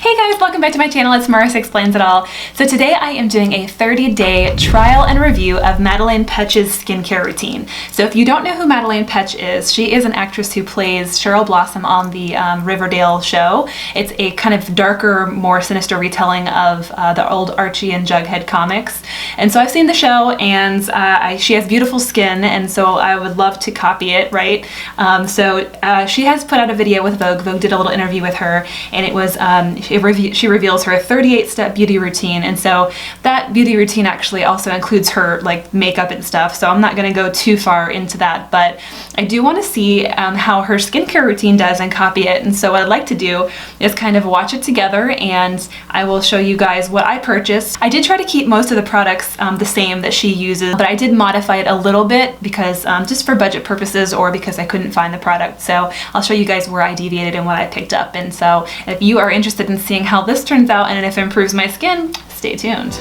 Hey guys, welcome back to my channel. It's Marissa Explains It All. So today I am doing a 30-day trial and review of Madelaine Petch's skincare routine. So if you don't know who Madelaine Petch is, she is an actress who plays Cheryl Blossom on the Riverdale show. It's a kind of darker, more sinister retelling of the old Archie and Jughead comics. And so I've seen the show, and she has beautiful skin, and so I would love to copy it, right? She has put out a video with Vogue. Vogue did a little interview with her, and it was she reveals her 38-step beauty routine, and so that beauty routine actually also includes her like makeup and stuff, so I'm not going to go too far into that, but I do want to see how her skincare routine does and copy it. And so what I'd like to do is kind of watch it together, and I will show you guys what I purchased. I did try to keep most of the products the same that she uses, but I did modify it a little bit because just for budget purposes, or because I couldn't find the product. So I'll show you guys where I deviated and what I picked up. And so if you are interested in seeing how this turns out and if it improves my skin, stay tuned.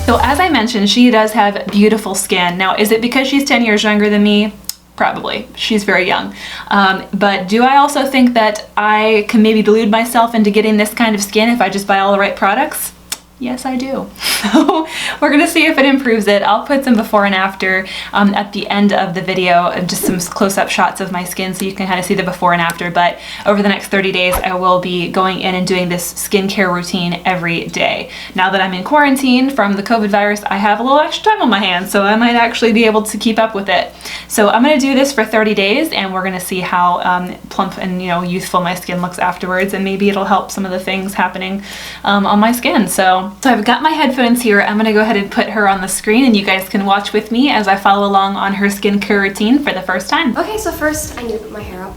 So as I mentioned, she does have beautiful skin. Now, is it because she's 10 years younger than me? Probably. She's very young. But do I also think that I can maybe delude myself into getting this kind of skin if I just buy all the right products? Yes, I do. So we're gonna see if it improves it. I'll put some before and after at the end of the video, and just some close-up shots of my skin so you can kind of see the before and after. But over the next 30 days, I will be going in and doing this skincare routine every day. Now that I'm in quarantine from the COVID virus, I have a little extra time on my hands, so I might actually be able to keep up with it. So I'm gonna do this for 30 days, and we're gonna see how plump and youthful my skin looks afterwards, and maybe it'll help some of the things happening on my skin. So I've got my headphones here. I'm gonna go ahead and put her on the screen, and you guys can watch with me as I follow along on her skincare routine for the first time. Okay, so first I need to put my hair up.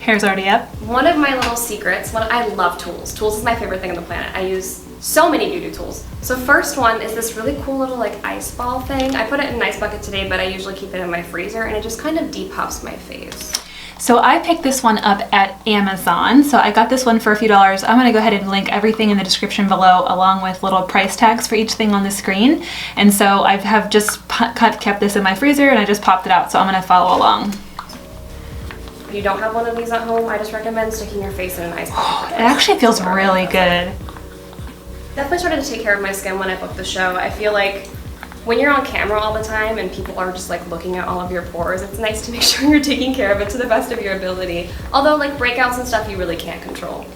Hair's already up. One of my little secrets, I love tools. Tools is my favorite thing on the planet. I use so many beauty tools. So first one is this really cool little like ice ball thing. I put it in an ice bucket today, but I usually keep it in my freezer, and it just kind of depuffs my face. So I picked this one up at Amazon. So I got this one for a few dollars. I'm gonna go ahead and link everything in the description below, along with little price tags for each thing on the screen. And so I have just kept this in my freezer, and I just popped it out, so I'm gonna follow along. If you don't have one of these at home, I just recommend sticking your face in an ice bucket. It actually feels really good. Definitely started to take care of my skin when I booked the show. I feel like when you're on camera all the time and people are just like looking at all of your pores, it's nice to make sure you're taking care of it to the best of your ability. Although like breakouts and stuff you really can't control.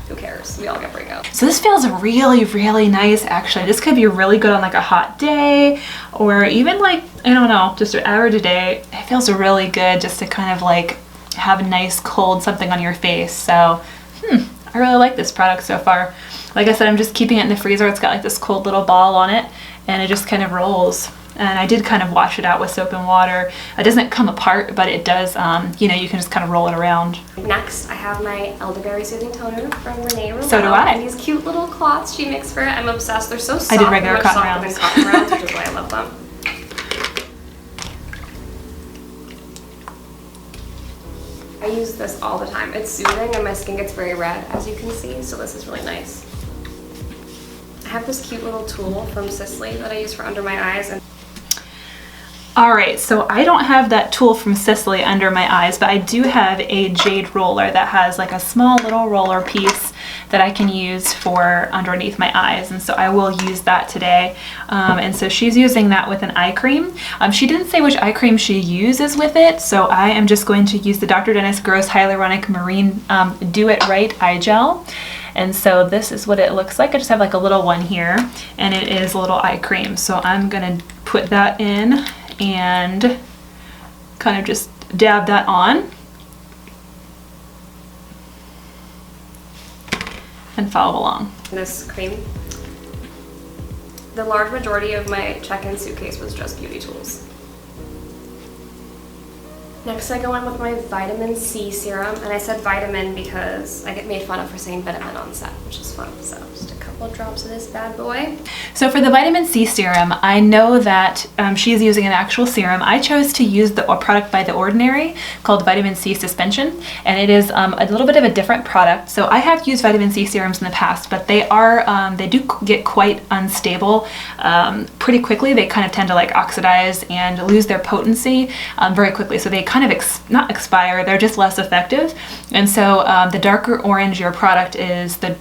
Who cares? We all get breakouts. So this feels really, really nice actually. This could be really good on like a hot day, or even like, I don't know, just an average day. It feels really good just to kind of like have a nice cold something on your face. So I really like this product so far. Like I said, I'm just keeping it in the freezer. It's got like this cold little ball on it, and it just kind of rolls. And I did kind of wash it out with soap and water. It doesn't come apart, but it does, you can just kind of roll it around. Next, I have my elderberry soothing toner from Renee Rouleau. So do I. And these cute little cloths she makes for it. I'm obsessed. They're so soft. I did regular cotton rounds. Cotton rounds, which is why I love them. I use this all the time. It's soothing, and my skin gets very red, as you can see, so this is really nice. I have this cute little tool from Sisley that I use for under my eyes. Alright, so I don't have that tool from Sisley under my eyes, but I do have a jade roller that has like a small little roller piece that I can use for underneath my eyes, and so I will use that today. And so she's using that with an eye cream. She didn't say which eye cream she uses with it, so I am just going to use the Dr. Dennis Gross Hyaluronic Marine Do It Right Eye Gel. And so this is what it looks like. I just have like a little one here, and it is a little eye cream. So I'm gonna put that in and kind of just dab that on and follow along. This cream. The large majority of my check-in suitcase was just beauty tools. Next I go in with my vitamin C serum, and I said vitamin because I get made fun of for saying vitamin on set, which is fun, so just a couple. couple drops of this bad boy. So for the vitamin C serum, I know that she's using an actual serum. I chose to use a product by The Ordinary called Vitamin C Suspension, and it is a little bit of a different product. So I have used vitamin C serums in the past, but they do get quite unstable pretty quickly. They kind of tend to like oxidize and lose their potency very quickly. So they kind of not expire, they're just less effective. And so the darker orange your product is, the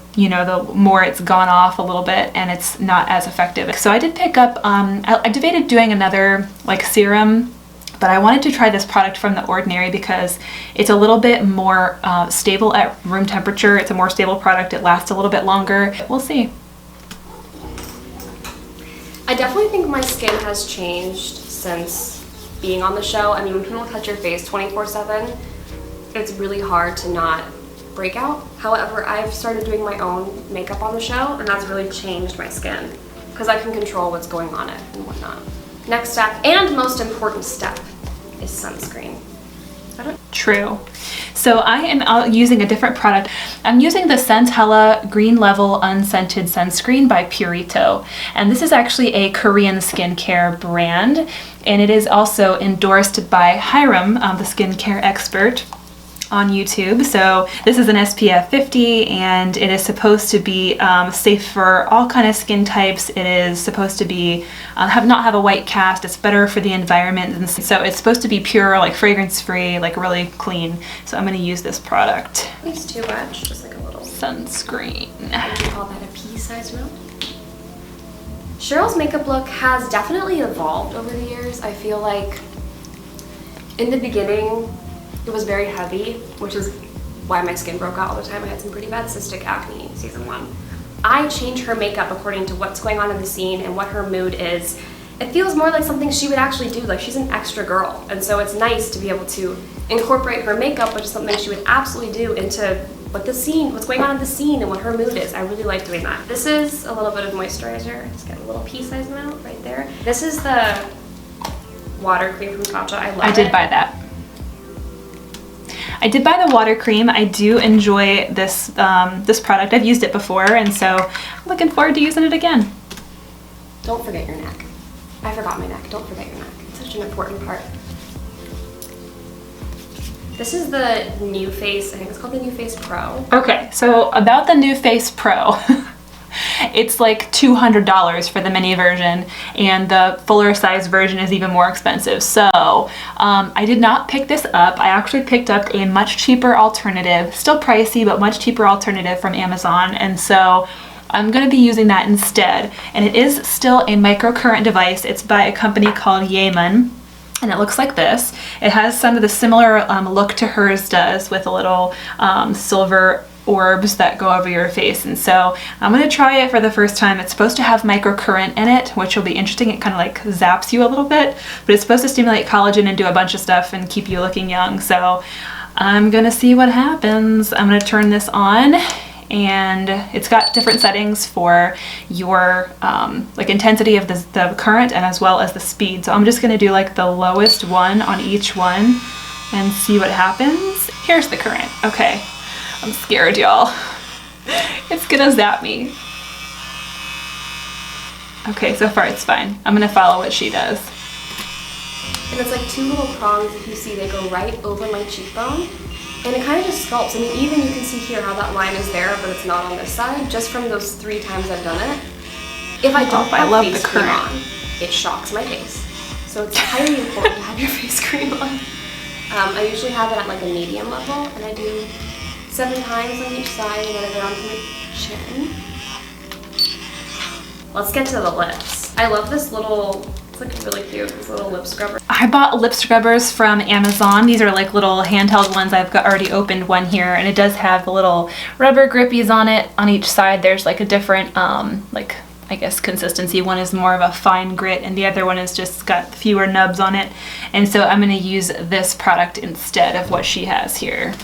more it's gone off a little bit and it's not as effective. So I did pick up, I debated doing another like serum, but I wanted to try this product from The Ordinary because it's a little bit more stable at room temperature. It's a more stable product. It lasts a little bit longer. We'll see. I definitely think my skin has changed since being on the show. I mean, when people touch your face 24/7, it's really hard to not break out. However, I've started doing my own makeup on the show, and that's really changed my skin because I can control what's going on it and whatnot. Next step, and most important step, is sunscreen. True. So I am using a different product. I'm using the Centella Green Level Unscented Sunscreen by Purito. And this is actually a Korean skincare brand. And it is also endorsed by Hiram, the skincare expert on YouTube. So this is an SPF 50 and it is supposed to be safe for all kind of skin types. It is supposed to be not have a white cast. It's better for the environment, and so it's supposed to be pure, like fragrance free, like really clean. So I'm going to use this product. It's too much, just like a little sunscreen. Would you call that a pea-sized amount? Cheryl's makeup look has definitely evolved over the years. I feel like in the beginning it was very heavy, which is why my skin broke out all the time. I had some pretty bad cystic acne in season 1. I change her makeup according to what's going on in the scene and what her mood is. It feels more like something she would actually do, like she's an extra girl. And so it's nice to be able to incorporate her makeup, which is something she would absolutely do, into what's going on in the scene and what her mood is. I really like doing that. This is a little bit of moisturizer. Just get a little pea-sized amount right there. This is the water cream from Tatcha. I love it. I did buy that. I did buy the water cream. I do enjoy this this product. I've used it before, and so I'm looking forward to using it again. Don't forget your neck. I forgot my neck. Don't forget your neck. It's such an important part. This is the New Face. I think it's called the New Face Pro. Okay, so about the New Face Pro. It's like $200 for the mini version, and the fuller size version is even more expensive. So I did not pick this up. I actually picked up a much cheaper alternative, still pricey, but much cheaper alternative from Amazon. And so I'm going to be using that instead. And it is still a microcurrent device. It's by a company called Yemen. And it looks like this. It has some of the similar look to hers does, with a little silver orbs that go over your face. And so I'm going to try it for the first time. It's supposed to have microcurrent in it, which will be interesting. It kind of like zaps you a little bit, but it's supposed to stimulate collagen and do a bunch of stuff and keep you looking young. So I'm going to see what happens. I'm going to turn this on, and it's got different settings for your like intensity of the current and as well as the speed. So I'm just going to do like the lowest one on each one and see what happens. Here's the current. Okay. I'm scared, y'all. It's gonna zap me. Okay, so far it's fine. I'm gonna follow what she does. And it's like 2 little prongs. If you see, they go right over my cheekbone. And it kind of just sculpts. I mean, even you can see here how that line is there, but it's not on this side, just from those 3 times I've done it. If I don't have face cream on, it shocks my face. So it's highly important to have your face cream on. I usually have it at like a medium level, and I do 7 times on each side, and then I go onto my chin. Let's get to the lips. I love this little, it's like really cute, this little lip scrubber. I bought lip scrubbers from Amazon. These are like little handheld ones. I've got already opened one here, and it does have the little rubber grippies on it on each side. There's like a different, like, I guess consistency. One is more of a fine grit, and the other one is just got fewer nubs on it. And so I'm gonna use this product instead of what she has here.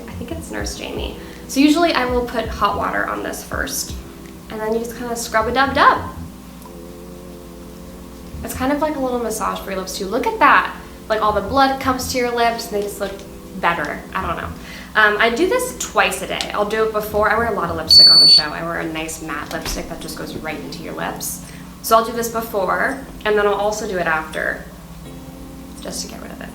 I think it's Nurse Jamie. So usually I will put hot water on this first, and then you just kind of scrub a dub. It's kind of like a little massage for your lips too. Look at that. Like all the blood comes to your lips, and they just look better. I don't know. I do this twice a day. I'll do it before. I wear a lot of lipstick on the show. I wear a nice matte lipstick that just goes right into your lips. So I'll do this before, and then I'll also do it after, just to get rid of it.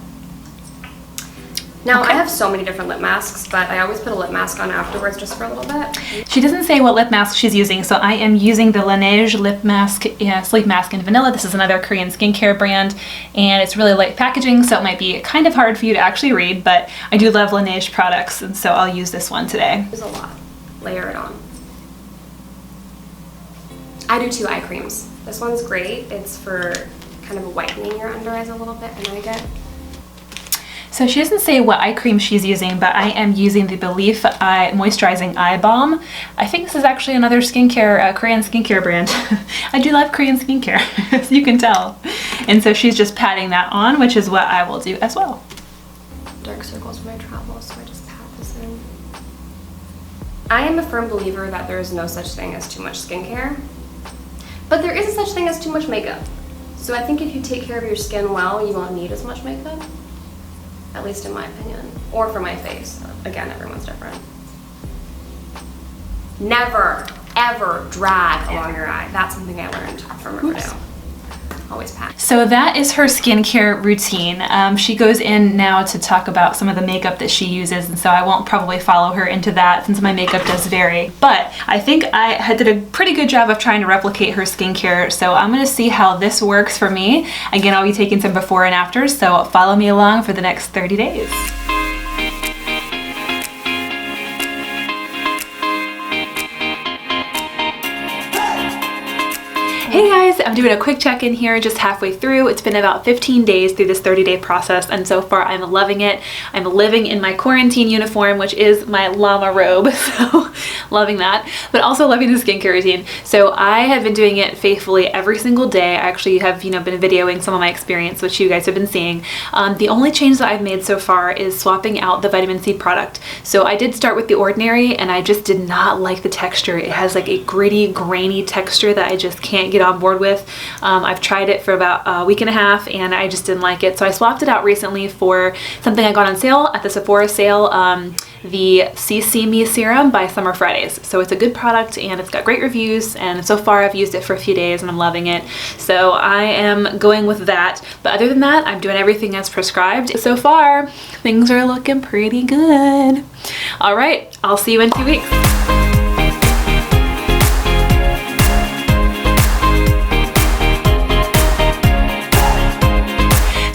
Now, I have so many different lip masks, but I always put a lip mask on afterwards just for a little bit. She doesn't say what lip mask she's using, so I am using the Laneige lip mask, sleep mask in vanilla. This is another Korean skincare brand, and it's really light packaging, so it might be kind of hard for you to actually read, but I do love Laneige products, and so I'll use this one today. There's a lot. Layer it on. I do 2 eye creams. This one's great. It's for kind of whitening your under eyes a little bit, and I get. So she doesn't say what eye cream she's using, but I am using the Belief Eye Moisturizing Eye Balm. I think this is actually another skincare, Korean skincare brand. I do love Korean skincare, as you can tell. And so she's just patting that on, which is what I will do as well. Dark circles when I travel, so I just pat this in. I am a firm believer that there is no such thing as too much skincare, but there is a such thing as too much makeup. So I think if you take care of your skin well, you won't need as much makeup. At least in my opinion, or for my face. Again, everyone's different. Never, ever drag along your eye. That's something I learned from Riverdale. Always pat. So that is her skincare routine. She goes in now to talk about some of the makeup that she uses, and so I won't probably follow her into that since my makeup does vary. But I think I did a pretty good job of trying to replicate her skincare, so I'm going to see how this works for me. Again, I'll be taking some before and afters, so follow me along for the next 30 days. Hey guys, I'm doing a quick check-in here just halfway through. It's been about 15 days through this 30-day process, and so far I'm loving it. I'm living in my quarantine uniform, which is my llama robe, so loving that, but also loving the skincare routine. So I have been doing it faithfully every single day. I actually have, been videoing some of my experience, which you guys have been seeing. The only change that I've made so far is swapping out the vitamin C product. So I did start with the Ordinary, and I just did not like the texture. It has like a gritty, grainy texture that I just can't get on board with. I've tried it for about a week and a half and I just didn't like it. So I swapped it out recently for something I got on sale at the Sephora sale, the CC Me Serum by Summer Fridays. So it's a good product and it's got great reviews, and so far I've used it for a few days and I'm loving it. So I am going with that. But other than that, I'm doing everything as prescribed. So far, things are looking pretty good. All right, I'll see you in 2 weeks.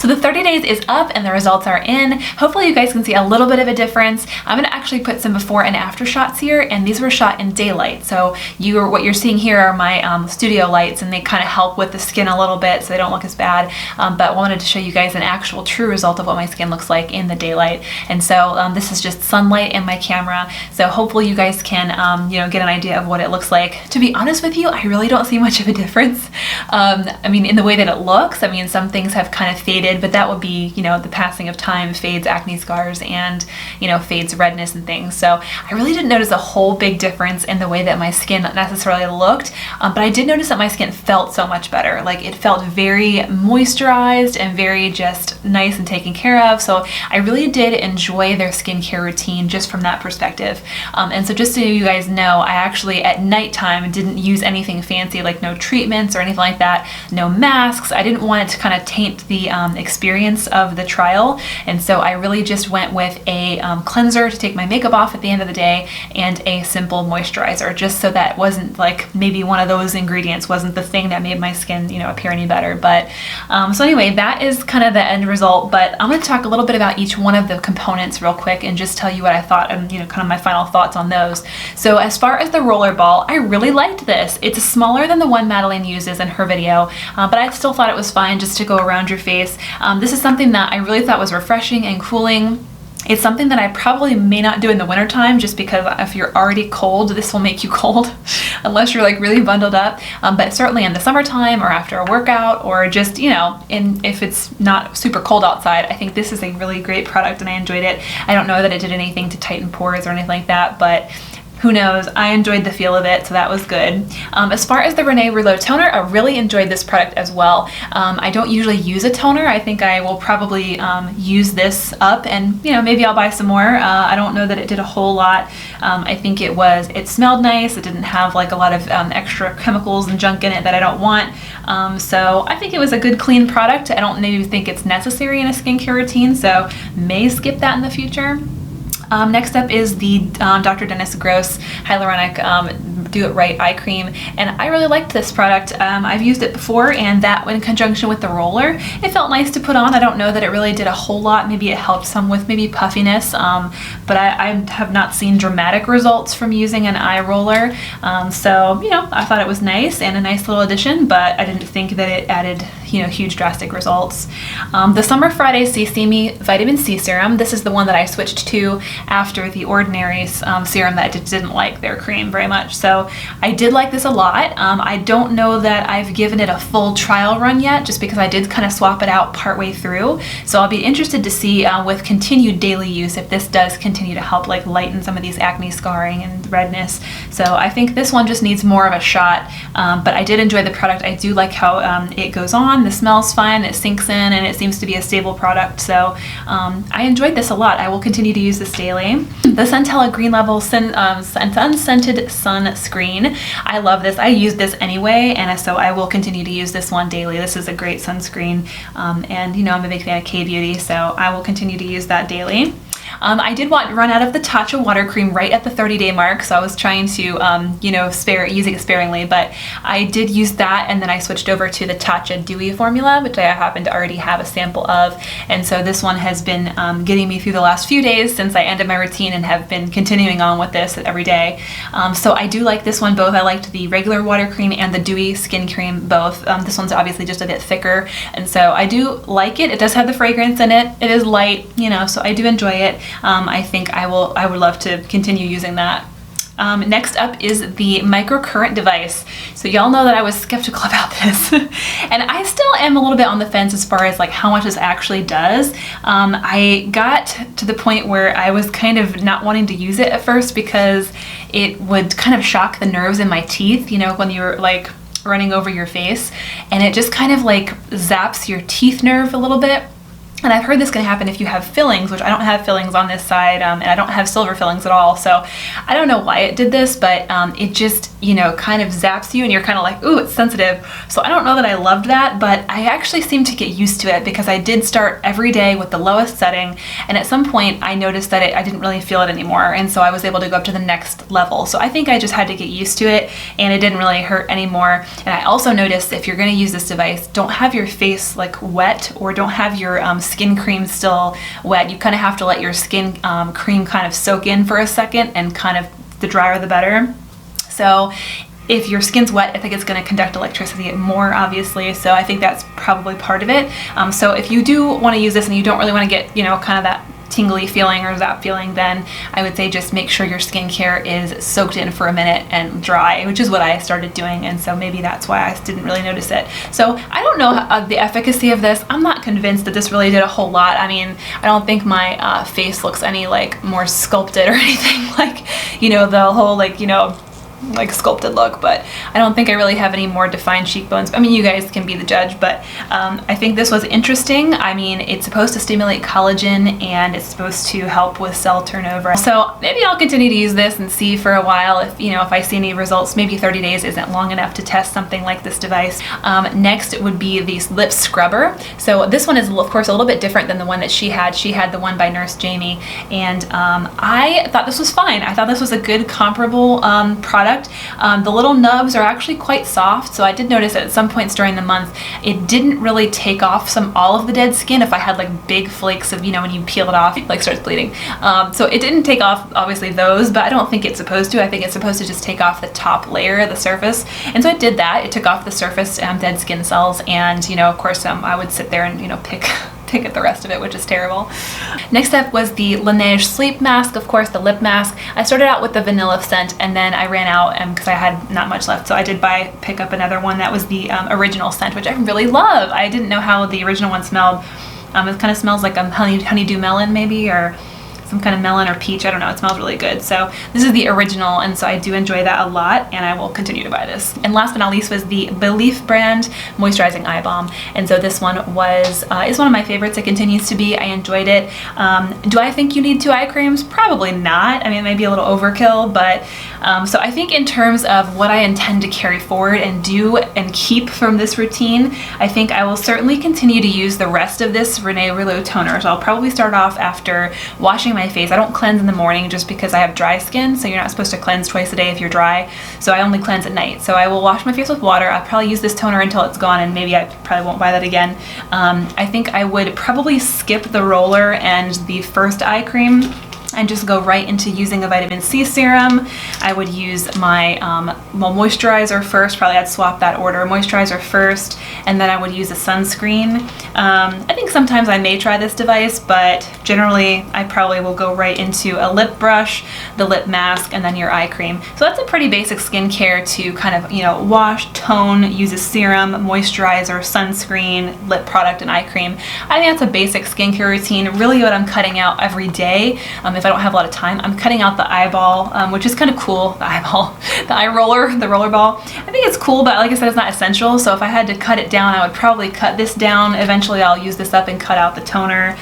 The 30 days is up and the results are in. Hopefully you guys can see a little bit of a difference. I'm gonna actually put some before and after shots here, and these were shot in daylight. So what you're seeing here are my studio lights, and they kind of help with the skin a little bit so they don't look as bad. But I wanted to show you guys an actual true result of what my skin looks like in the daylight. And so this is just sunlight in my camera. So hopefully you guys can get an idea of what it looks like. To be honest with you, I really don't see much of a difference. I mean, in the way that it looks. I mean, some things have kind of faded, but that would be, the passing of time fades acne scars and, fades redness and things. So I really didn't notice a whole big difference in the way that my skin necessarily looked, but I did notice that my skin felt so much better. Like, it felt very moisturized and very just nice and taken care of. So I really did enjoy their skincare routine just from that perspective. And so just so you guys know, I actually at nighttime didn't use anything fancy, like no treatments or anything like that, no masks. I didn't want it to kind of taint the experience of the trial, and so I really just went with a cleanser to take my makeup off at the end of the day and a simple moisturizer, just so that wasn't like maybe one of those ingredients wasn't the thing that made my skin appear any better. But so anyway, that is kind of the end result, but I'm going to talk a little bit about each one of the components real quick and just tell you what I thought and kind of my final thoughts on those. So as far as the roller ball, I really liked this. It's smaller than the one Madelaine uses in her video, but I still thought it was fine just to go around your face. This is something that I really thought was refreshing and cooling. It's something that I probably may not do in the wintertime, just because if you're already cold, this will make you cold unless you're like really bundled up. But certainly in the summertime or after a workout, or just, if it's not super cold outside, I think this is a really great product and I enjoyed it. I don't know that it did anything to tighten pores or anything like that, but who knows, I enjoyed the feel of it, so that was good. As far as the Renee Rouleau toner, I really enjoyed this product as well. I don't usually use a toner. I think I will probably use this up, and maybe I'll buy some more. I don't know that it did a whole lot. I think it smelled nice. It didn't have like a lot of extra chemicals and junk in it that I don't want. So I think it was a good, clean product. I don't maybe think it's necessary in a skincare routine, so may skip that in the future. Next up is the Dr. Dennis Gross Hyaluronic Do It Right Eye Cream, and I really liked this product. I've used it before, and that in conjunction with the roller, it felt nice to put on. I don't know that it really did a whole lot. Maybe it helped some with maybe puffiness, but I have not seen dramatic results from using an eye roller. So I thought it was nice and a nice little addition, but I didn't think that it added huge drastic results. The Summer Friday CC Me Vitamin C Serum, this is the one that I switched to after the Ordinary serum that I didn't like their cream very much. So I did like this a lot. I don't know that I've given it a full trial run yet, just because I did kind of swap it out partway through. So I'll be interested to see with continued daily use if this does continue to help like lighten some of these acne scarring and redness. So I think this one just needs more of a shot, but I did enjoy the product. I do like how it goes on. The smell's fine, it sinks in, and it seems to be a stable product. So I enjoyed this a lot. I will continue to use this daily. The Centella Green Level Unscented Sunscreen. I love this. I use this anyway, and so I will continue to use this one daily. This is a great sunscreen, and I'm a big fan of K-Beauty, so I will continue to use that daily. I did run out of the Tatcha water cream right at the 30-day mark, so I was trying to, using it sparingly, but I did use that, and then I switched over to the Tatcha Dewy formula, which I happen to already have a sample of, and so this one has been getting me through the last few days since I ended my routine and have been continuing on with this every day. So I do like this one both. I liked the regular water cream and the dewy skin cream both. This one's obviously just a bit thicker, and so I do like it. It does have the fragrance in it. It is light, so I do enjoy it. I think I would love to continue using that. Next up is the microcurrent device. So y'all know that I was skeptical about this and I still am a little bit on the fence as far as like how much this actually does. I got to the point where I was kind of not wanting to use it at first because it would kind of shock the nerves in my teeth, when you're like running over your face, and it just kind of like zaps your teeth nerve a little bit. And I've heard this can happen if you have fillings, which I don't have fillings on this side, and I don't have silver fillings at all. So I don't know why it did this, but it just, kind of zaps you and you're kind of like, ooh, it's sensitive. So I don't know that I loved that, but I actually seem to get used to it because I did start every day with the lowest setting. And at some point I noticed that I didn't really feel it anymore. And so I was able to go up to the next level. So I think I just had to get used to it, and it didn't really hurt anymore. And I also noticed if you're going to use this device, don't have your face like wet, or don't have your skin cream still wet. You kind of have to let your skin cream kind of soak in for a second, and kind of the drier the better. So if your skin's wet, I think it's going to conduct electricity more, obviously, so I think that's probably part of it. So if you do want to use this and you don't really want to get kind of that tingly feeling or zap feeling, then I would say just make sure your skincare is soaked in for a minute and dry, which is what I started doing, and so maybe that's why I didn't really notice it. So I don't know the efficacy of this. I'm not convinced that this really did a whole lot. I mean, I don't think my face looks any like more sculpted or anything like, the whole like sculpted look, but I don't think I really have any more defined cheekbones. I mean, you guys can be the judge, but I think this was interesting. I mean, it's supposed to stimulate collagen, and it's supposed to help with cell turnover. So maybe I'll continue to use this and see for a while if I see any results. Maybe 30 days isn't long enough to test something like this device. Next would be the lip scrubber. So this one is of course a little bit different than the one that she had. She had the one by Nurse Jamie, and I thought this was fine. I thought this was a good comparable product. The little nubs are actually quite soft, so I did notice that at some points during the month it didn't really take off all of the dead skin. If I had like big flakes of, when you peel it off, it like starts bleeding. So it didn't take off obviously those, but I don't think it's supposed to. I think it's supposed to just take off the top layer, the surface, and so it did that. It took off the surface dead skin cells, and of course I would sit there and pick at the rest of it, which is terrible. Next up was the Laneige Sleep Mask, of course, the lip mask. I started out with the vanilla scent, and then I ran out because I had not much left, so I did pick up another one that was the original scent, which I really love. I didn't know how the original one smelled. It kind of smells like honeydew melon maybe, or some kind of melon or peach. I don't know. It smells really good. So this is the original, and so I do enjoy that a lot, and I will continue to buy this. And last but not least was the Belief brand moisturizing eye balm, and so this one is one of my favorites. It continues to be. I enjoyed it. Do I think you need 2 eye creams? Probably not. I mean, it may be a little overkill, but so I think in terms of what I intend to carry forward and do and keep from this routine, I think I will certainly continue to use the rest of this René Rouleau toner. So I'll probably start off after washing my face. I don't cleanse in the morning just because I have dry skin, so you're not supposed to cleanse twice a day if you're dry. So I only cleanse at night. So I will wash my face with water. I'll probably use this toner until it's gone, and maybe I probably won't buy that again. I think I would probably skip the roller and the first eye cream and just go right into using a vitamin C serum. I would use my moisturizer first. Probably I'd swap that order. Moisturizer first, and then I would use a sunscreen. I think sometimes I may try this device, but generally I probably will go right into a lip brush, the lip mask, and then your eye cream. So that's a pretty basic skincare to kind of, you know, wash, tone, use a serum, moisturizer, sunscreen, lip product, and eye cream. I think that's a basic skincare routine. Really what I'm cutting out every day. If I don't have a lot of time, I'm cutting out the eyeball, which is kind of cool. The eyeball, the eye roller, the roller ball. I think it's cool, but like I said, it's not essential. So if I had to cut it down, I would probably cut this down. Eventually I'll use this up and cut out the toner,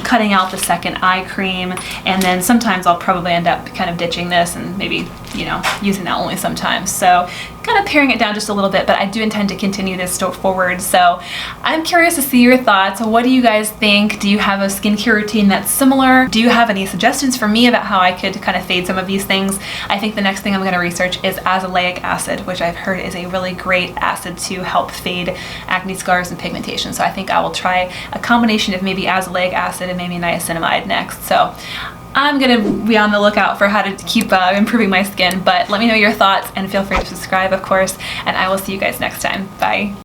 cutting out the second eye cream, and then sometimes I'll probably end up kind of ditching this and maybe, you know, using that only sometimes. So kind of paring it down just a little bit, but I do intend to continue this forward. So I'm curious to see your thoughts. What do you guys think? Do you have a skincare routine that's similar? Do you have any suggestions for me about how I could kind of fade some of these things? I think the next thing I'm going to research is azelaic acid, which I've heard is a really great acid to help fade acne scars and pigmentation. So I think I will try a combination of maybe azelaic acid and maybe niacinamide next. So I'm gonna be on the lookout for how to keep improving my skin, but let me know your thoughts and feel free to subscribe, of course, and I will see you guys next time. Bye.